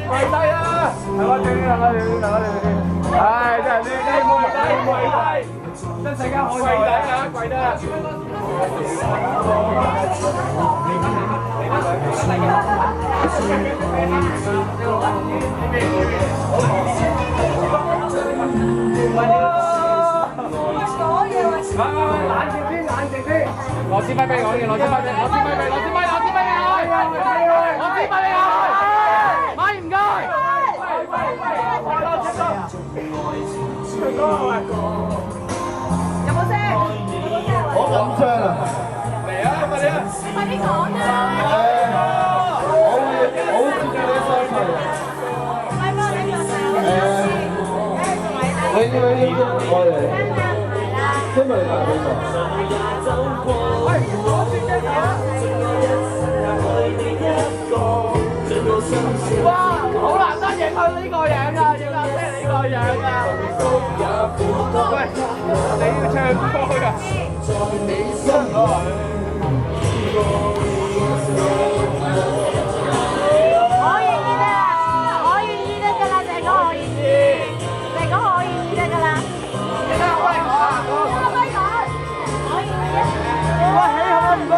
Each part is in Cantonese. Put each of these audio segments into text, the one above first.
跪低啦！係我哋，係我哋，係我哋。係真係呢冇跪低，跪低，真世界可跪低啊！跪低啊！冷靜啲，冷靜啲。攞支咪俾我，攞支咪俾，攞支咪俾，攞支咪，攞支咪俾我，攞支咪俾我，咪唔該。有冇聲？好緊張啊！嚟啊！快啲啊！快啲講啊！我好接近你嘅雙腿。咪幫你做晒。你我哋。今日嚟打比賽。喂，攞支機啊！哇，好難得影佢呢個樣㗎，影阿姐呢個樣㗎。喂，你要唱歌㗎？我願意啦，我願意得㗎啦，成個我願意，成個我願意得㗎啦。你睇下威我啊！威我，我願意啊！喂，起好唔該。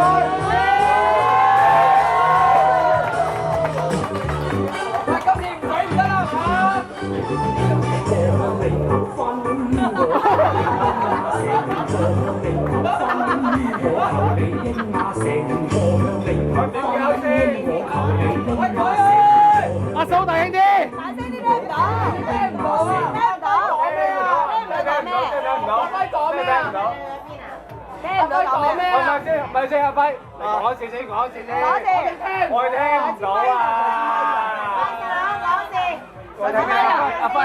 喂，今年唔使唔得啦，係嘛？阿嫂大聲啲！大聲啲聽唔到，聽唔到啊！聽唔到，聽唔到講咩？阿輝講咩啊？聽唔到講咩？咪先，阿輝，講笑先，講笑先。我哋聽唔到啊！阿輝，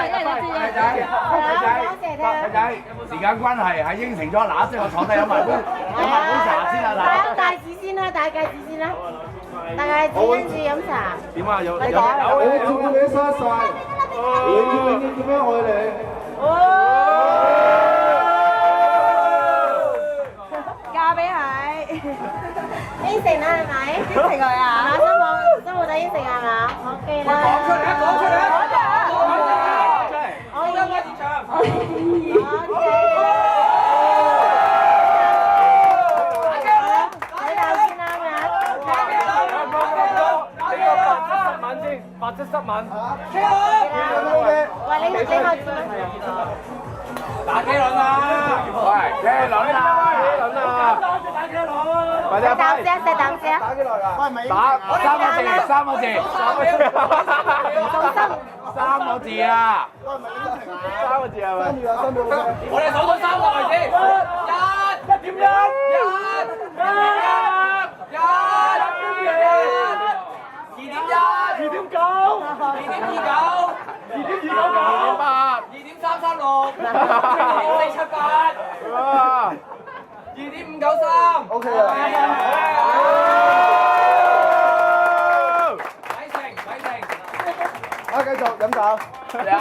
仔，時間關係係應承咗，嗱聲我坐低飲埋杯茶先啦，嗱。帶子先啦，帶戒指先啦，帶戒指跟住飲茶。點啊？有你做咩嘥晒？你點樣愛你？嫁俾佢，應承啦係咪？應承佢啊！新抱仔應承係嘛？OK 啦。講出嚟，講出嚟，講出嚟！我應該唱。80萬。喂，你開始啦。打機輪啊！喂，機輪啊！打機輪啊！快啲啊！等先，等先。打三個字啊！三個字係咪？我哋數到3個係先。2.593。OK 啦。睇成。啊，繼續飲酒。係啊。